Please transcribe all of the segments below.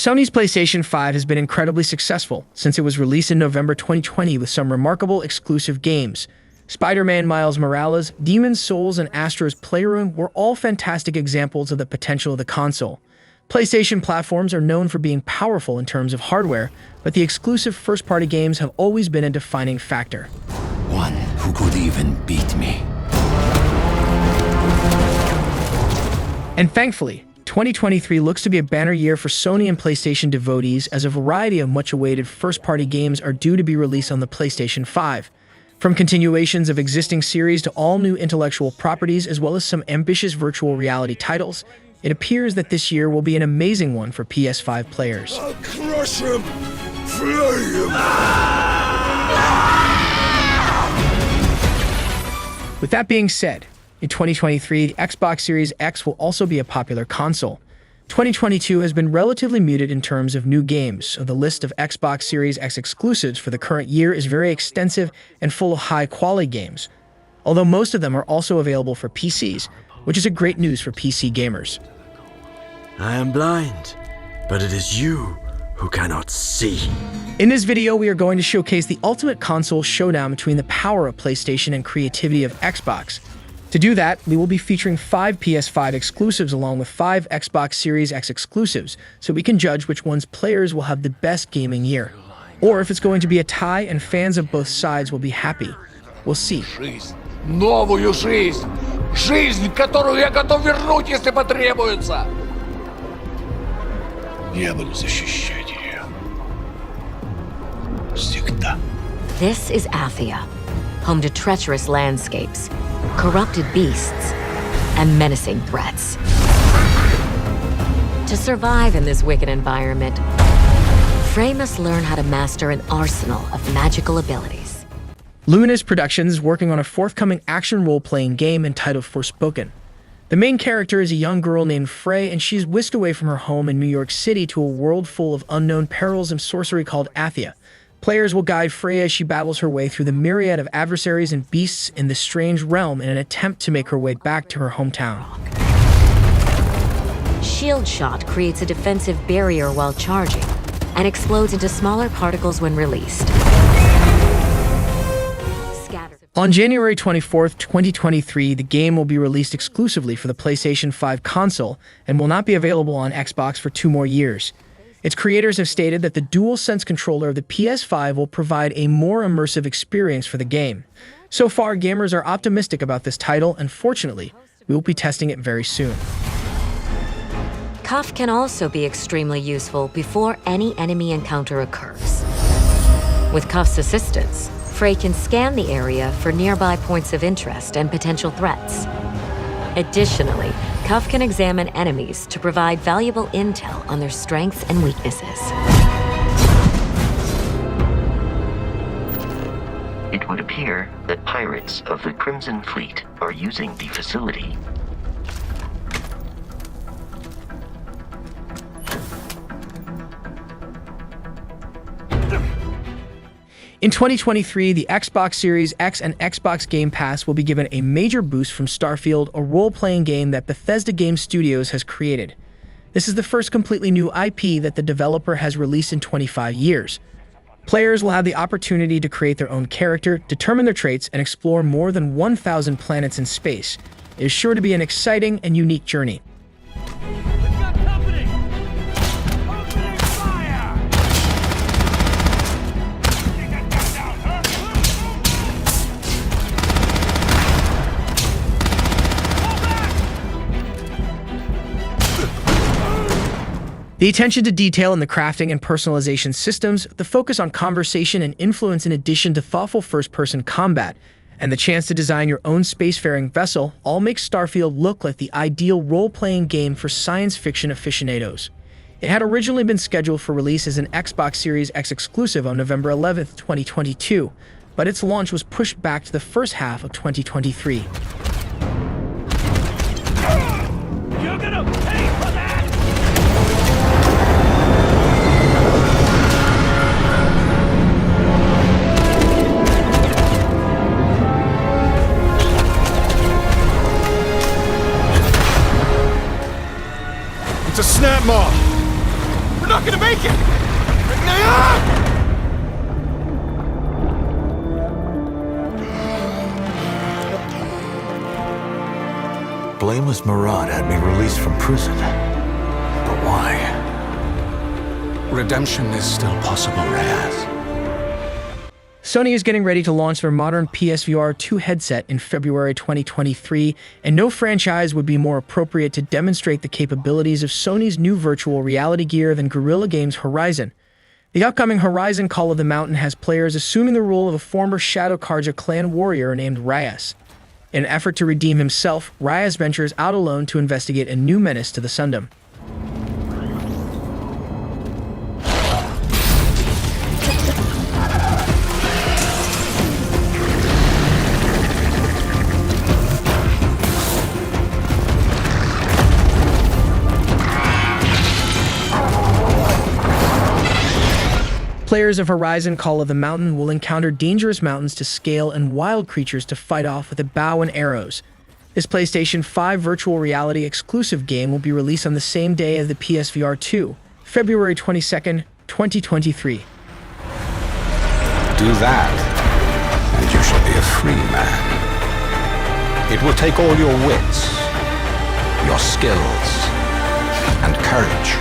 Sony's PlayStation 5 has been incredibly successful since it was released in November 2020 with some remarkable exclusive games. SpiderMan Miles Morales, Demon's Souls, and Astro's Playroom were all fantastic examples of the potential of the console. PlayStation platforms are known for being powerful in terms of hardware, but the exclusive first-party games have always been a defining factor. One who could even beat me. And thankfully, 2023 looks to be a banner year for Sony and PlayStation devotees as a variety of much-awaited first-party games are due to be released on the PlayStation 5. From continuations of existing series to all new intellectual properties as well as some ambitious virtual reality titles, it appears that this year will be an amazing one for PS5 players. I'll crush him! Flay him! With that being said, in 2023, the Xbox Series X will also be a popular console. 2022 has been relatively muted in terms of new games, so the list of Xbox Series X exclusives for the current year is very extensive and full of high-quality games, although most of them are also available for PCs, which is a great news for PC gamers. I am blind, but it is you who cannot see. In this video, we are going to showcase the ultimate console showdown between the power of PlayStation and creativity of Xbox. To do that, we will be featuring 5 PS5 exclusives along with 5 Xbox Series X exclusives, so we can judge which one's players will have the best gaming year. Or if it's going to be a tie and fans of both sides will be happy. We'll see. Новую жизнь! Жизнь, которую я готов вернуть, если потребуется! Я буду защищать ее. Всегда. This is Athia, home to treacherous landscapes, corrupted beasts, and menacing threats. To survive in this wicked environment, Frey must learn how to master an arsenal of magical abilities. Luminous Productions is working on a forthcoming action role-playing game entitled Forspoken. The main character is a young girl named Frey, and she's whisked away from her home in New York City to a world full of unknown perils and sorcery called Athia. Players will guide Frey as she battles her way through the myriad of adversaries and beasts in this strange realm in an attempt to make her way back to her hometown. Shield Shot creates a defensive barrier while charging, and explodes into smaller particles when released. On January 24th, 2023, the game will be released exclusively for the PlayStation 5 console and will not be available on Xbox for 2 more years. Its creators have stated that the DualSense controller of the PS5 will provide a more immersive experience for the game. So far, gamers are optimistic about this title, and fortunately, we will be testing it very soon. Cuff can also be extremely useful before any enemy encounter occurs. With Cuff's assistance, Frey can scan the area for nearby points of interest and potential threats. Additionally, Cuff can examine enemies to provide valuable intel on their strengths and weaknesses. It would appear that pirates of the Crimson Fleet are using the facility. In 2023, the Xbox Series X and Xbox Game Pass will be given a major boost from Starfield, a role-playing game that Bethesda Game Studios has created. This is the first completely new IP that the developer has released in 25 years. Players will have the opportunity to create their own character, determine their traits, and explore more than 1,000 planets in space. It is sure to be an exciting and unique journey. The attention to detail in the crafting and personalization systems, the focus on conversation and influence in addition to thoughtful first-person combat, and the chance to design your own spacefaring vessel all make Starfield look like the ideal role-playing game for science fiction aficionados. It had originally been scheduled for release as an Xbox Series X exclusive on November 11th, 2022, but its launch was pushed back to the first half of 2023. You're gonna pay for that! It's a snap moth! We're not gonna make it! Blameless Murad had me released from prison. But why? Redemption is still possible, Reyes. Sony is getting ready to launch their modern PSVR 2 headset in February 2023, and no franchise would be more appropriate to demonstrate the capabilities of Sony's new virtual reality gear than Guerrilla Games' Horizon. The upcoming Horizon Call of the Mountain has players assuming the role of a former Shadow Karja clan warrior named Reyes. In an effort to redeem himself, Reyes ventures out alone to investigate a new menace to the Sundom. Players of Horizon Call of the Mountain will encounter dangerous mountains to scale and wild creatures to fight off with a bow and arrows. This PlayStation 5 virtual reality exclusive game will be released on the same day as the PSVR 2, February 22nd, 2023. Do that, and you shall be a free man. It will take all your wits, your skills, and courage.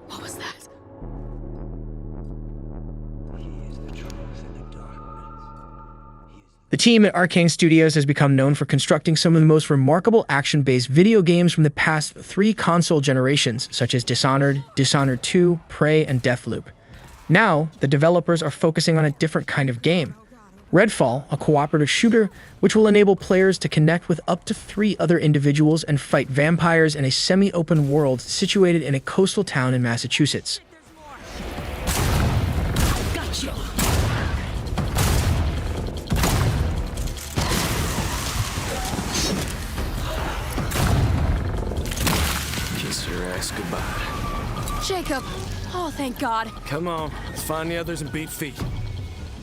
What was that? The team at Arcane Studios has become known for constructing some of the most remarkable action-based video games from the past 3 console generations, such as Dishonored, Dishonored 2, Prey, and Deathloop. Now, the developers are focusing on a different kind of game. Redfall, a cooperative shooter, which will enable players to connect with up to 3 other individuals and fight vampires in a semi-open world situated in a coastal town in Massachusetts. Gotcha. Kiss your ass goodbye. Jacob. Oh, thank God. Come on, let's find the others and beat feet.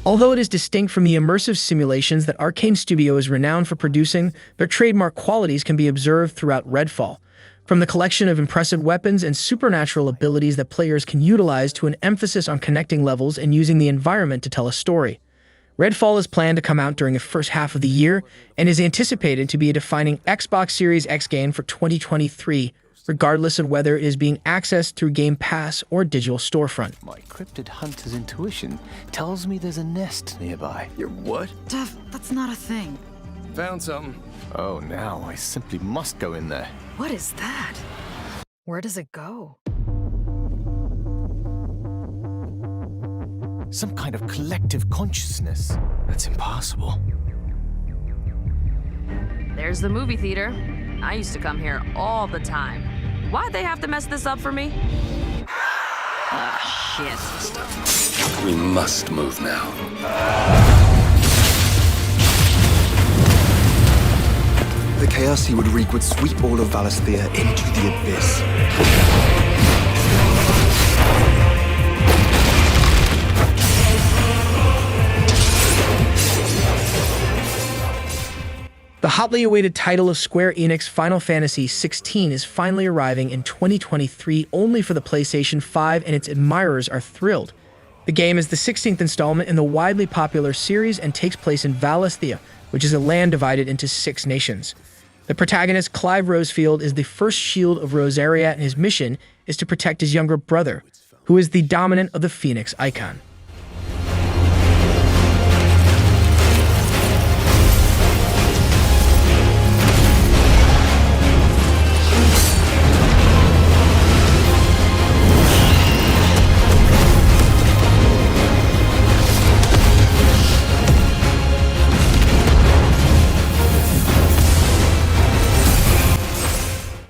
Although it is distinct from the immersive simulations that Arcane Studio is renowned for producing, their trademark qualities can be observed throughout Redfall. From the collection of impressive weapons and supernatural abilities that players can utilize to an emphasis on connecting levels and using the environment to tell a story. Redfall is planned to come out during the first half of the year and is anticipated to be a defining Xbox Series X game for 2023, regardless of whether it is being accessed through Game Pass or digital storefront. My cryptid hunter's intuition tells me there's a nest nearby. Your what? Dev, that's not a thing. Found something. Oh, now I simply must go in there. What is that? Where does it go? Some kind of collective consciousness. That's impossible. There's the movie theater. I used to come here all the time. Why'd they have to mess this up for me? Shit. We must move now. The chaos he would wreak would sweep all of Valisthea into the abyss. The hotly awaited title of Square Enix Final Fantasy XVI is finally arriving in 2023 only for the PlayStation 5, and its admirers are thrilled. The game is the 16th installment in the widely popular series and takes place in Valisthea, which is a land divided into 6 nations. The protagonist, Clive Rosefield, is the first shield of Rosaria, and his mission is to protect his younger brother, who is the dominant of the Phoenix icon.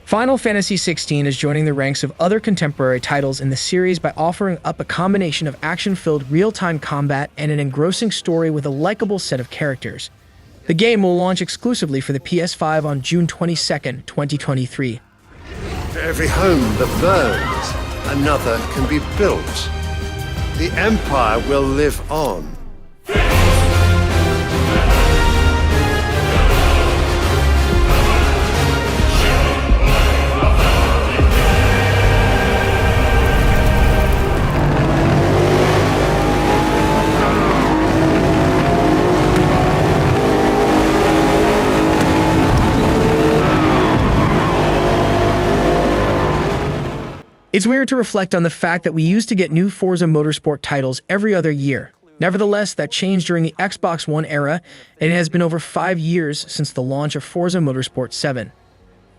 Final Fantasy XVI is joining the ranks of other contemporary titles in the series by offering up a combination of action-filled real-time combat and an engrossing story with a likable set of characters. The game will launch exclusively for the PS5 on June 22nd, 2023. For every home that burns, another can be built. The Empire will live on. It's weird to reflect on the fact that we used to get new Forza Motorsport titles every other year. Nevertheless, that changed during the Xbox One era, and it has been over 5 years since the launch of Forza Motorsport 7.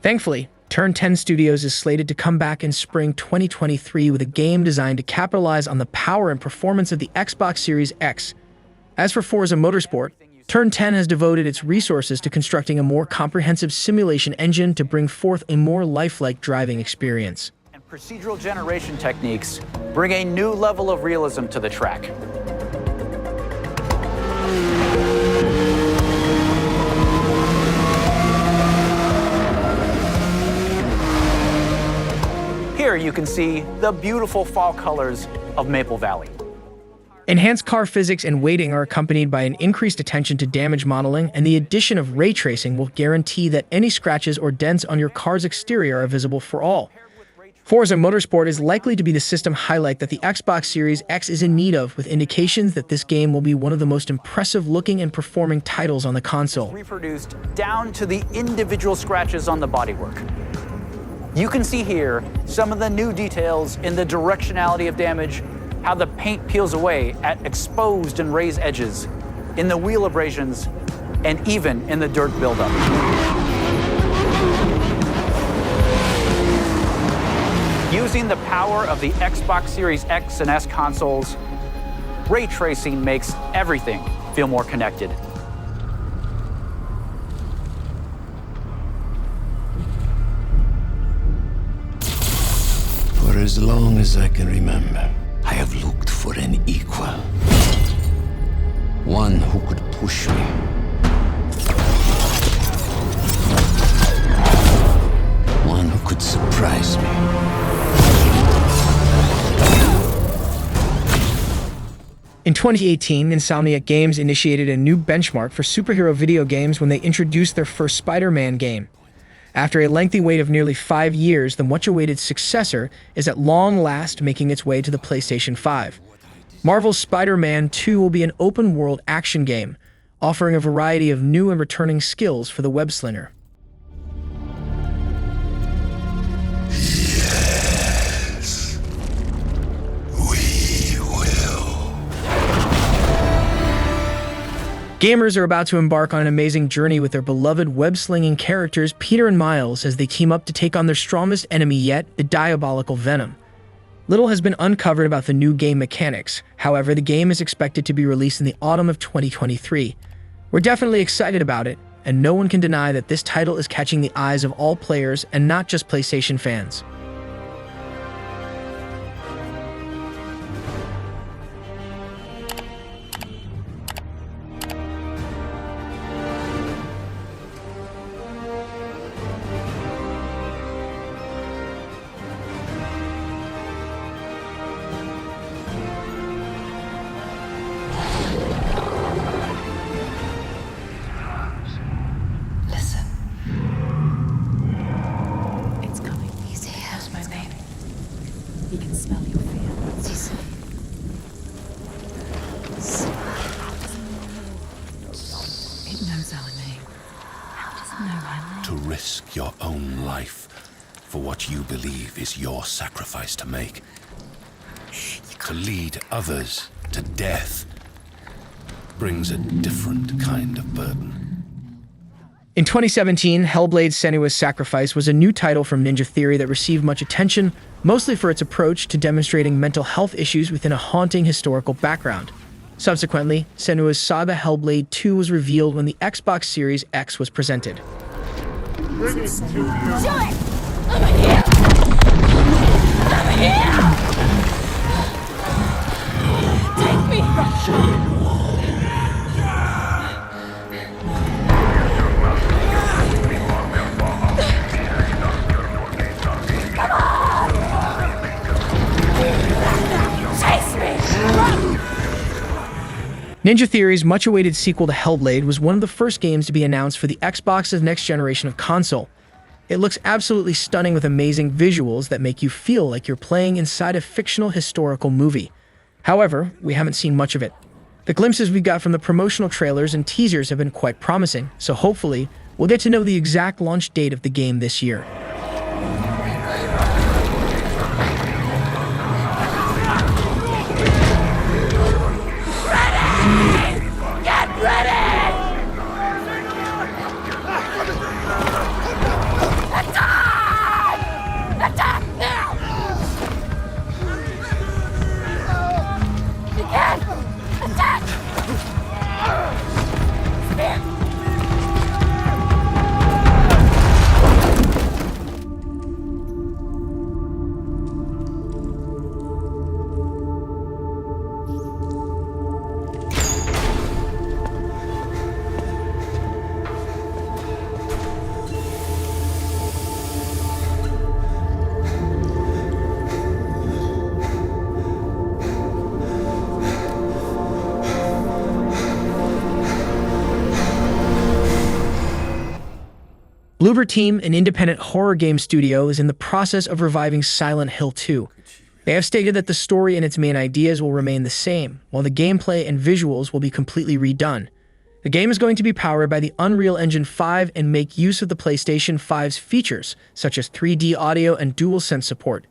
Thankfully, Turn 10 Studios is slated to come back in spring 2023 with a game designed to capitalize on the power and performance of the Xbox Series X. As for Forza Motorsport, Turn 10 has devoted its resources to constructing a more comprehensive simulation engine to bring forth a more lifelike driving experience. Procedural generation techniques bring a new level of realism to the track. Here you can see the beautiful fall colors of Maple Valley. Enhanced car physics and weighting are accompanied by an increased attention to damage modeling, and the addition of ray tracing will guarantee that any scratches or dents on your car's exterior are visible for all. Forza Motorsport is likely to be the system highlight that the Xbox Series X is in need of, with indications that this game will be one of the most impressive looking and performing titles on the console. Reproduced down to the individual scratches on the bodywork. You can see here some of the new details in the directionality of damage, how the paint peels away at exposed and raised edges, in the wheel abrasions, and even in the dirt buildup. Using the power of the Xbox Series X and S consoles, ray tracing makes everything feel more connected. For as long as I can remember, I have looked for an equal. One who could push me. One who could surprise me. In 2018, Insomniac Games initiated a new benchmark for superhero video games when they introduced their first SpiderMan game. After a lengthy wait of nearly 5 years, the much-awaited successor is at long last making its way to the PlayStation 5. Marvel's SpiderMan 2 will be an open-world action game, offering a variety of new and returning skills for the web-slinger. Gamers are about to embark on an amazing journey with their beloved web-slinging characters Peter and Miles as they team up to take on their strongest enemy yet, the diabolical Venom. Little has been uncovered about the new game mechanics. However, the game is expected to be released in the autumn of 2023. We're definitely excited about it, and no one can deny that this title is catching the eyes of all players and not just PlayStation fans. To risk your own life for what you believe is your sacrifice to make. To lead others to death brings a different kind of burden. In 2017, Hellblade: Senua's Sacrifice was a new title from Ninja Theory that received much attention, mostly for its approach to demonstrating mental health issues within a haunting historical background. Subsequently, Senua's Saga Hellblade 2 was revealed when the Xbox Series X was presented. Bring it to you. I'm here! I'm here! Take me! Ninja Theory's much-awaited sequel to Hellblade was one of the first games to be announced for the Xbox's next generation of console. It looks absolutely stunning with amazing visuals that make you feel like you're playing inside a fictional historical movie. However, we haven't seen much of it. The glimpses we got from the promotional trailers and teasers have been quite promising, so hopefully, we'll get to know the exact launch date of the game this year. Bloober Team, an independent horror game studio, is in the process of reviving Silent Hill 2. They have stated that the story and its main ideas will remain the same, while the gameplay and visuals will be completely redone. The game is going to be powered by the Unreal Engine 5 and make use of the PlayStation 5's features, such as 3D audio and DualSense support.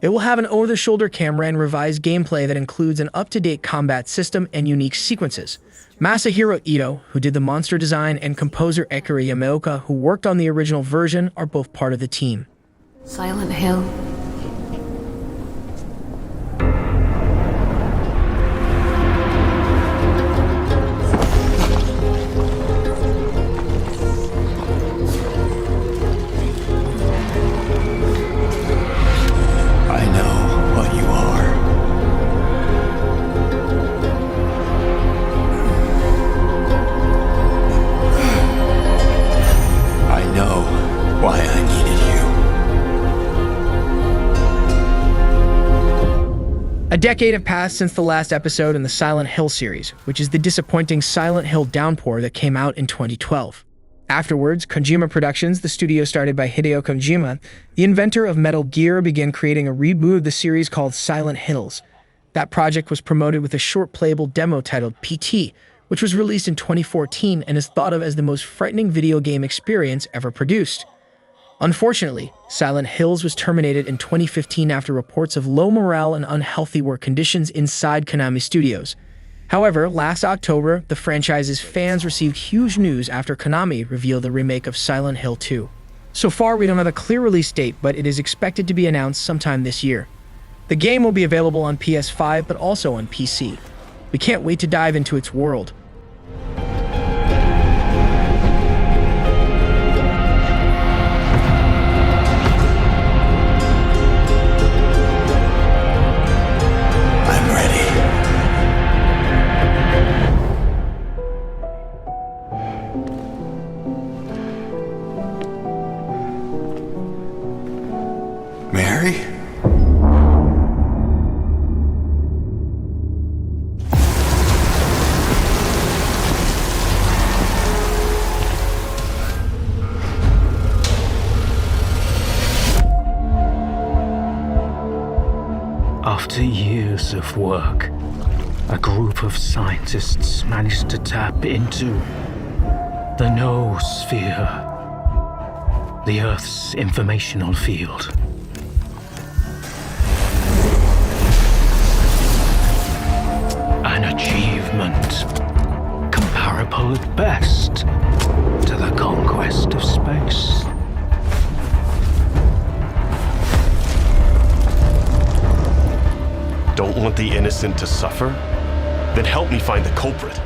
It will have an over-the-shoulder camera and revised gameplay that includes an up-to-date combat system and unique sequences. Masahiro Ito, who did the monster design, and composer Akira Yamaoka, who worked on the original version, are both part of the team. Silent Hill. I know what you are. I know why I needed you. A decade have passed since the last episode in the Silent Hill series, which is the disappointing Silent Hill Downpour that came out in 2012. Afterwards, Kojima Productions, the studio started by Hideo Kojima, the inventor of Metal Gear, began creating a reboot of the series called Silent Hills. That project was promoted with a short playable demo titled PT, which was released in 2014 and is thought of as the most frightening video game experience ever produced. Unfortunately, Silent Hills was terminated in 2015 after reports of low morale and unhealthy work conditions inside Konami Studios. However, last October, the franchise's fans received huge news after Konami revealed the remake of Silent Hill 2. So far, we don't have a clear release date, but it is expected to be announced sometime this year. The game will be available on PS5, but also on PC. We can't wait to dive into its world. Mary? After years of work, a group of scientists managed to tap into the noosphere, the Earth's informational field. An achievement comparable at best to the conquest of space. Don't want the innocent to suffer? Then help me find the culprit.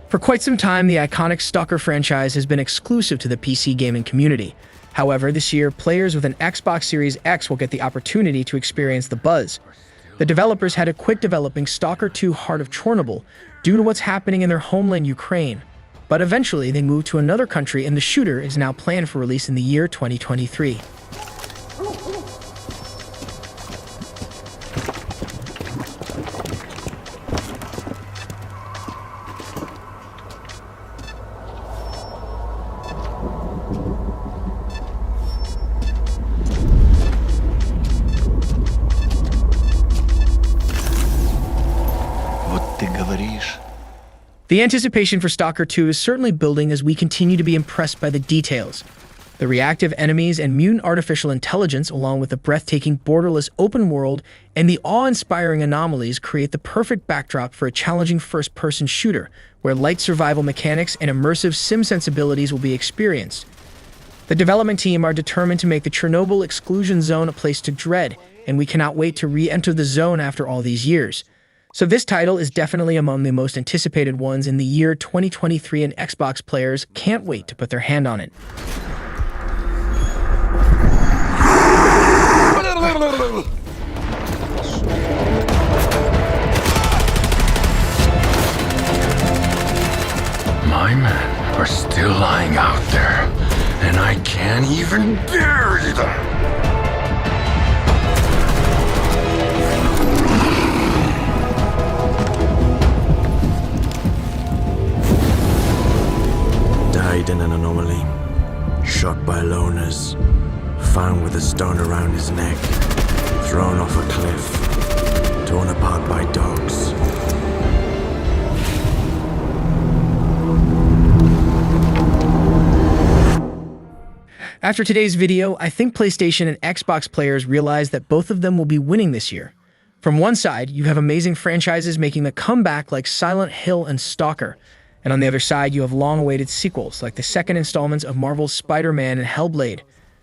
For quite some time, the iconic Stalker franchise has been exclusive to the PC gaming community. However, this year, players with an Xbox Series X will get the opportunity to experience the buzz. The developers had a quit developing Stalker II Heart of Chernobyl due to what's happening in their homeland Ukraine. But eventually, they moved to another country, and the shooter is now planned for release in the year 2023. The anticipation for Stalker II is certainly building as we continue to be impressed by the details. The reactive enemies and mutant artificial intelligence, along with the breathtaking borderless open world and the awe-inspiring anomalies, create the perfect backdrop for a challenging first-person shooter, where light survival mechanics and immersive sim sensibilities will be experienced. The development team are determined to make the Chernobyl exclusion zone a place to dread, and we cannot wait to re-enter the zone after all these years. So this title is definitely among the most anticipated ones in the year 2023, and Xbox players can't wait to put their hand on it. My men are still lying out there, and I can't even bury them. Died in an anomaly, shot by loners, found with a stone around his neck, thrown off a cliff, torn apart by dogs. After today's video, I think PlayStation and Xbox players realize that both of them will be winning this year. From one side, you have amazing franchises making the comeback like Silent Hill and Stalker. And on the other side, you have long-awaited sequels like the second installments of Marvel's SpiderMan and Hellblade.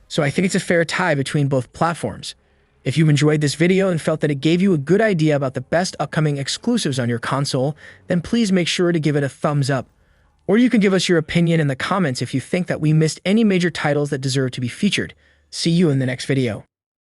So I think it's a fair tie between both platforms. If you enjoyed this video and felt that it gave you a good idea about the best upcoming exclusives on your console, then please make sure to give it a thumbs up. Or you can give us your opinion in the comments if you think that we missed any major titles that deserve to be featured. See you in the next video.